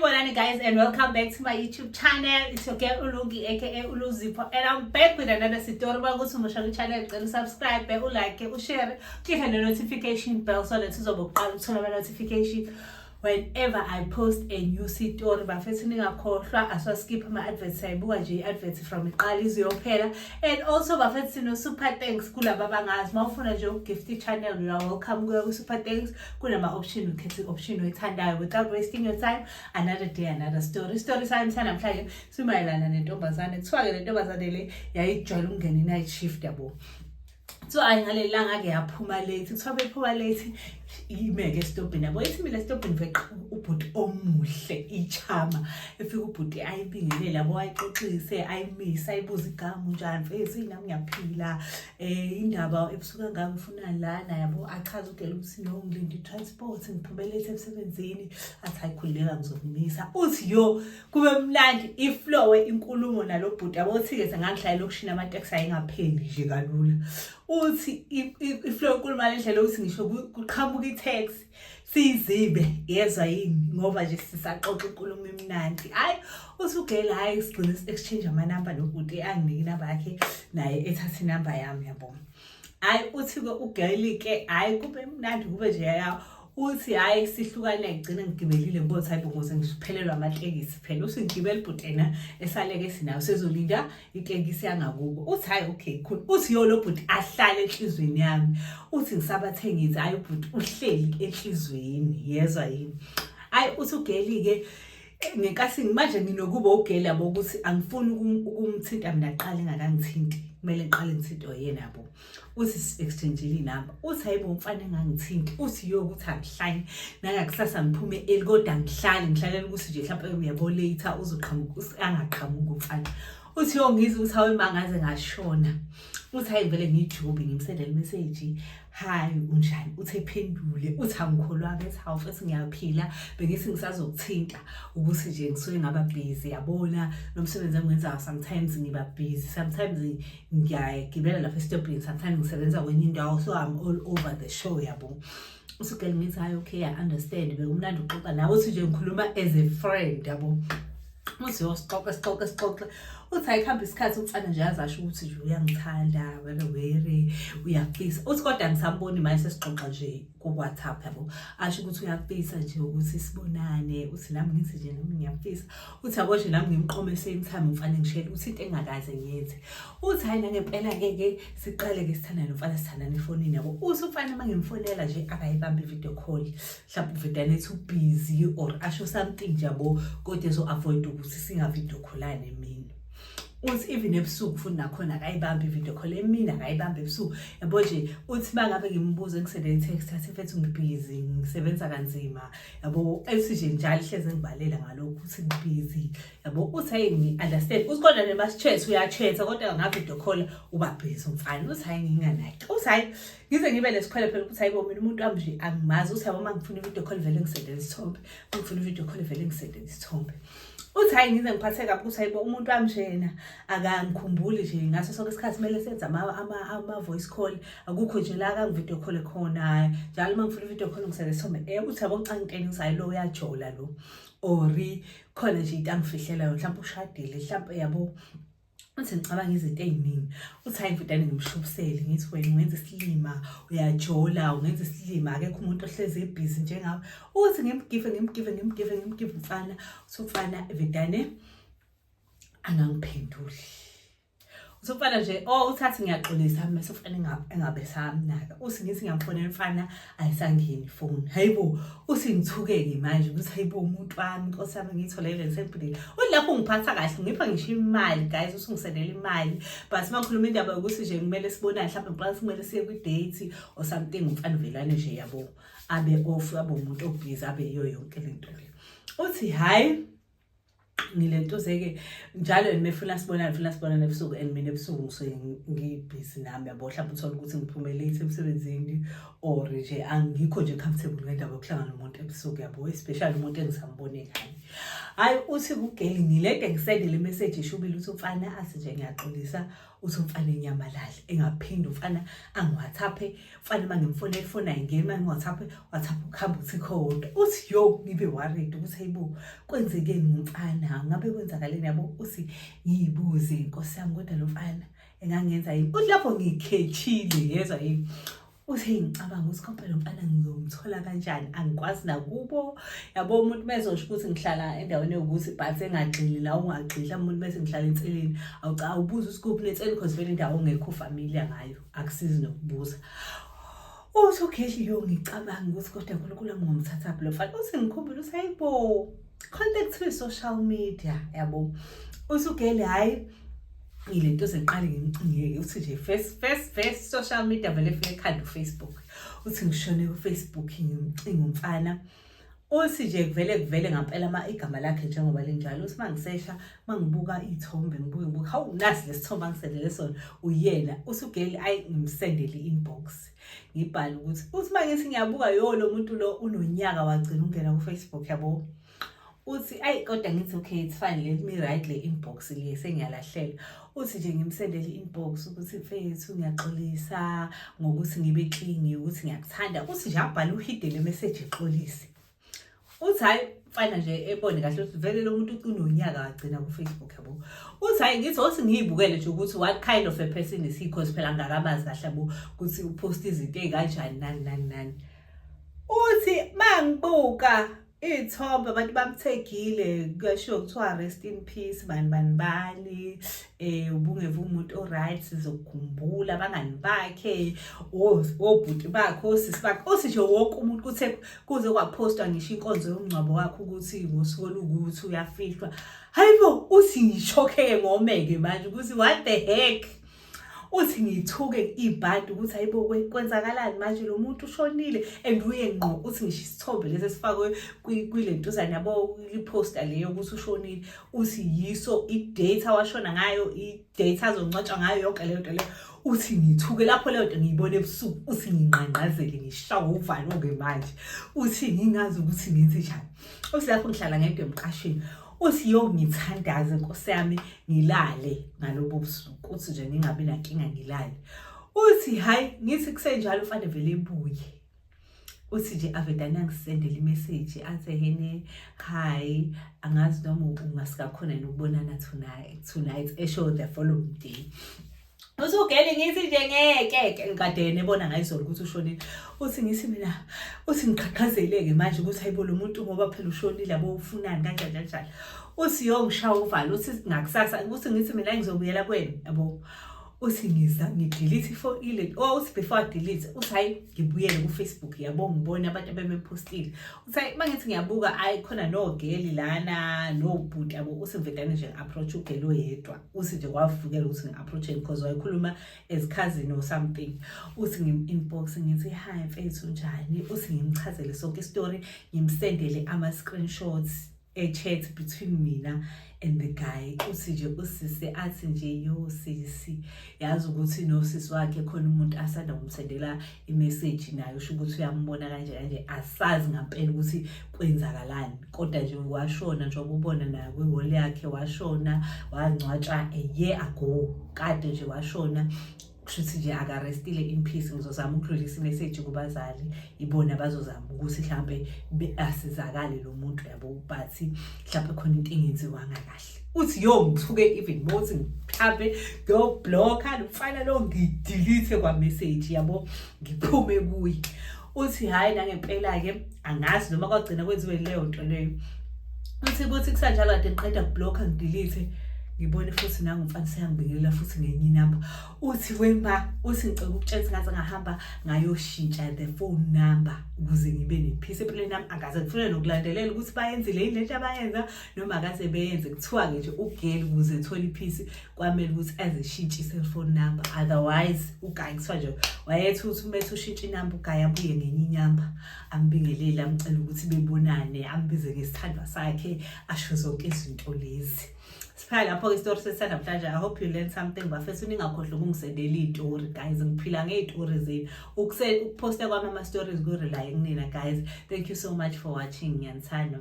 Sanibonani guys, and welcome back to my YouTube channel. It's your girl Ulungi aka Uluzipho, and I'm back with another story. Bakuthi umusha channel, subscribe, like, share, click on the notification bell so that uzoboqala ukuthola ama notification whenever I post a new story. Bafethu ningakhohlwa aswaskip ama adverts sayibuka nje adverts from iqala iziyophela. And also bafethu no super thanks kulabo abangazi. Mawufuna nje ukugift channel, you are welcome ku super thanks. Kunama option, ukhethe option oyithandayo without wasting your time. Another day, another story. Story time namhlanje simayelana nentombazane. Kuthiwa ke lentombazane le yayijwayele ukungena i-night shift yabo. So ayingalelanga ke yaphuma late. Kuthiwa bephuma late imeke estopini yabo. Isimile estopini veqa ubhuti omuhle ichama. Efika ubhuti ayibingelele yabo, ayixoxise, ayimisa, ayibuza igama unjani mfethu, nami ngiyaphila. Indaba ebusuka ngami ufuna lana yabo, achaza ukela ukuthi no ngilinde transport ngiphume late emsebenzini. Athi ayikhuleka ngizomisa. Uthi yo kube mnandi iflow inkulumo nalo bhuti yabo. Uthi ke sengangihlala lokushina ama taxi ayingapheli nje kalula. Uthi iflow inkulumo ngendlela ukuthi ngisho kuqhamuka i-taxi sizibe yezwa yini ngoba nje sisaxoxa inkulumo emnandi. Hayi usugela hayi sigcina exchange ama number nobhuti anginike inamba yakhe naye ethatha inamba yami yabo. Hayi uthi ke ugeli ke hayi kube mnandi kube nje yawo. Uthi hayi sihlukane ngigcina ngigibelile ngothi hayi bongoze ngiphelelwa amatekisi phela. Uthi ngigibela ibhutena esaleke sinayo sezolinda itekisi yangakubo. Uthi hayi okay cool. Uthi yo lo bhuti ahlale enhlizweni yami. Uthi ngisabathe ngithi hayi bhuti uhleli enhlizweni yezwa yini. Hayi uthi ugeli ke ngekasi manje nginokuba ugeli yabo ukuthi angifuni ukumthinta mina aqala engakangithinti. Kumele ngiqale ngithinte oyena yabo. Uthi exchangeile inamba. Uthi hayibo mfana engangithinti. Uthi yo ukuthi angihlanye nangakusasa ngiphume kodwa ngihlalela ukuthi nje mhlawumbe uyabo later uzoqhamuka angaqhamuka umfana. Uthi yo ngizwe ukuthi hawe mangaze ngashona. Uthi hayi vele ngijubi ngimsendele message hayi unjani. Uthi ephendule uthi angikholwa ke hawu futhi ngiyaphila bengithi ngisazokuthinta ukuthi nje ngisuke ngaba busy yabona nomsebenzi engiwenza sometimes ngiba busy, sometimes ngiyagibela lapha estopini, sometimes ngisebenza kwenye indawo, so I'm all over the show yabo. Usukele ngithi hayi okay I understand bekumnandi uxoxa nawe. Uthi nje ngikhuluma as a friend yabo. Uthi sixoxe uthi ayikhamba isikhathi umfana nje azasho ukuthi nje uyangithanda were uyafisa. Uthi kodwa ngisamboni manje sesixoxa nje ku WhatsApp yabo. Asho ukuthi uyafisa nje ukuthi sibonane. Uthi nami ngithi nje nami ngiyafisa. Uthi yabo nje nami ngimqome same time umfana ngishela ukuthi into engakaze ngiyenze. Uthi hayi nangempela ke siqale ke sithandane nomfana sithandane efonini yabo. Uthi umfana mangimfonela nje akayibambe video call mhlawumbe uvedane ethi busy or asho something nje yabo kodwa so avoid ukuthi singa video callane mina. Uthi even ebusuku futhi nakhona akayibambe video call emina akayibambe ebusuku yabo nje. Uthi bangabe ngimbuza ngisele text athi mfethu ngibusy ngisebenza kanzima yabo. Ethi nje njalo hleze ngibalela ngalokho ukuthi ngibusy yabo. Uthi hayi ngi-understand. Uthi kodwa nemasichat uyachatha kodwa nga video call uba busy umfana. Uthi hayi nginganaki. Uthi hayi ngize ngibe lesikhwele phela ukuthi hayibo mina umuntu wami nje angimazi. Uthi yabo mangifuna video call vele ngisendele isithombe, ngifuna video call vele ngisendele isithombe. Uthi hayi ngize ngiphathe kabi ukuthi hayibo umuntu wami njena akangikhumbuli nje ngaso sonke isikhathi kumele senze ama voice call. Akukho nje la akangivideo call khona njalo mangifuna video call ngisele isithombe. Uthi yabo ngicangiteni ukuthi hayi lo uyajola lo ori khona nje into angifihlelayo mhlawumbe ushadile mhlawumbe yabo. Uthi ngicabanga izinto eziningi. Uthi hayi mfutane ngimshubisele ngithi wena ungenza isilima uyajola ungenza isilima akekho umuntu ohleze ebusy njengawe. Uthi ngimgive mfana. Uthi mfana vedane angangiphenduli. Uthi mfana nje uthathi ngiyaxolisa mase ufana engabe samnaka. Uthi ngithi ngiyamfonela mfana ayisangeni phone. Hayibo uthi ngithukeke manje ukuthi hayibo umuntu wami Nkosi yami ngitholele ngisempilile. Ulapho ngiphatha kahle ngipha ngisho imali guys. Uthi ngisendela imali but makhuluma indaba ukuthi nje kumele sibonane mhlawumbe plan kumele siye ku date or something umfana velane nje yabo abe off yabo umuntu obusy abe yonke lento le. Uthi hayi ngilento zeke njalo nimefuna sibonane ebusuku and mina ebusuku ngisuke ngibusy nami yabo. Mhlawumbe uthola ukuthi ngiphume late emsebenzini or nje angikho nje comfortable ngendaba yokuhlangana nomuntu ebusuku yabo, especially umuntu engisambone kanye. hayi uthi kuGeli ngilede ngisendele imessage ishubile uthi umfana asi nje ngiyaxolisa uthi umfana enyamalala engaphindi umfana angiwhatsaphe umfana mangimfonela ifoni ayingeni mangiwhatsaphe WhatsApp ukuhamba uthi kodwa uthi yo ngibe worried ukuthi hayibo kwenzekeni ngumfana ngabe kwenzakaleni yabo uthi ngiyibuze inkosi yami kodwa lo mfana engangenza yini uthi lapho ngikhethile yezwa yini uthi ngicabanga ukuthi konke lo mfana ngizomthola kanjani angikwazi nakubo yabo umuntu mezosho ukuthi ngihlala endaweni yokuthi but engagxili la ungagxili umuntu bese ngihlala enseleni awubuza uScoop netseli because vele indawo ongekho familiar ngayo akusizi nokubuza uthi uGeli yo ngicabanga ukuthi kodwa uNkulunkulu angomthatha lo mfana uthi ngikhumbula uthi hayibo contact with social media yabo uthi uGeli hayi ilento seqale ngimcingeke uthi nje first social media vele efike ekhanda uFacebook uthi ngishone kuFacebook ngimcinga umfana uthi nje kuvele ngempela igama lakhe njengoba linjalo uthi mangisesha mangibuka izithombe ngibuka hawu nasi lesithombe angisendele sona uyena uthi uGeli ayi ngimsendele inbox ngibhala ukuthi uthi mangithi ngiyabuka lo muntu lo unonyaka wagcina ungena kuFacebook yabo uthi ayi kodwa ngithi okay it's fine let me write le inbox le sengiyalahlela uthi nje ngimsendele inbox ukuthi mfethu ngiyaxolisa ngokuthi ngibe clingy ukuthi ngiyakuthanda uthi nje abhala uhide le message exolisi uthi hayi mfana nje ebone kahle ukuthi vele lo muntu unonyaka wagcina kuFacebook yabo uthi hayi ngithi othi ngiyibukele nje ukuthi what kind of a person is he because phela ngakamazi kahle yabo ukuthi upost izinto ezikanjani nani uthi mangibuka ithombe abantu bamthegile kuyasho kuthiwa rest in peace bani ubungeve umuntu oright sizokukhumbula abangani bakhe obhuti bakhe osisi bakhe osisho wonke umuntu kuthe kuze kwapostwa ngisho inkonzo yomncwabo wakhe ukuthi ngosuku olukuthi uyafihlwa hayibo uthi ngishoke ngomeke manje ukuthi what the heck uthi ngithuke ibhadi ukuthi hayibo kwenzakalani manje lo muntu ushonile and uye ngqo uthi ngisho isithombe lesi sifakwe kwilentuzana yabo iposter leyo ukuthi ushonile uthi yiso idata washona ngayo idata azongcwatshwa ngayo yonke leyo nto leyo uthi ngithuke lapho leyo nto ngiyibona ebusuku uthi nginqanqazele ngishawa uvalo ngemanje uthi ngingazi ukuthi ngenze njani uthi lapho ngihlala ngedwa emqashweni uthi yo ngithandaze Nkosi yami ngilale ngalobo busuku uthi nje ngingabe nankinga ngilale uthi hayi ngithi kusenjalo ufane vele ebuye uthi nje avedana ngisendele imessage athi hene hi angazi noma ungasikakhona nokubonana tonight esho the following day uthi uGeli ngithi nje ngeke ngikade nebona ngayizolo ukuthi ushonile uthi ngithi mina uthi ngiqhaqhazeleke manje ukuthi hayibo lo muntu ngoba phela ushonile abo ufunani kanjani uthi yo ngishawa uvalo uthi ngakusasa uthi ngithi mina ngizobuyela kwena yabo uthi ngidelete ifoni ile uthi before delete uthi hayi ngibuyele kuFacebook yabo ngibona abantu abemepostile uthi hayi mangithi ngiyabuka ayi khona noGeli lana nobhuti yabo uthi mvedane nje approach uGeli oyedwa uthi nje kwavukela ukuthi ngiapproach because wayekhuluma as cousin or something uthi ngim-inbox ngithi hi mfethu njani uthi ngimchazele sonke istory ngimsendele ama screenshots chat between mina and the guy uthi nje usisi athi nje yo sisi yazi ukuthi no sisi wakhe khona umuntu asanda kumsendela imessage nayo usho ukuthi uyambona kanje asazi ngempela ukuthi kwenzakalani kodwa nje washona njengoba ubona nayo kwiwall yakhe washona wangcwatshwa a year ago kade nje washona kushuthi nje akarestile in peace ngizozama ukudlulisa imessage kubazali ibona bazozama ukuthi mhlambe asizakale lo muntu yabo but mhlambe khona into engenziwanga kahle uthi yo ngithuke even mothi mhlambe go blocker lofana lo ngidelete kwa message yabo ngiphume kuyi uthi hayi nangempela ke angazi noma kwagcina kwenziwe leyo nto leyo uthi kusanjalo kade ngiqeda kublocker ngidelete ngibone futhi nangumfana seyangibingelela futhi ngenye inamba uthi wemba uthi ngicela ukutshela ngaze ngahamba ngayoshintsha the phone number ukuze ngibe nepeace empilweni nami akaze ngifune nokulandelela ukuthi bayenzile into abayenza noma akaze beyenze kuthiwa ke nje uGeli ukuze ethole ipeace kwamele ukuthi azishintshe i-cellphone number otherwise uGayi kuthiwa nje wayethi uthi umethe ushintshe inamba uGayi abuye ngenye inamba ambingelele amcela ukuthi bebonane ambize ngesithandwa sakhe asho zonke izinto lezi Siphela lapho ke story sesanamhlanje. I hope you learned something. Bafethu ningakhohlwa ukungisendela izitori guys. Ngiphila ngezitori zenu. Ukuposta kwami ama stories ku rely kunina guys. Thank you so much for watching. Ngiyanithanda.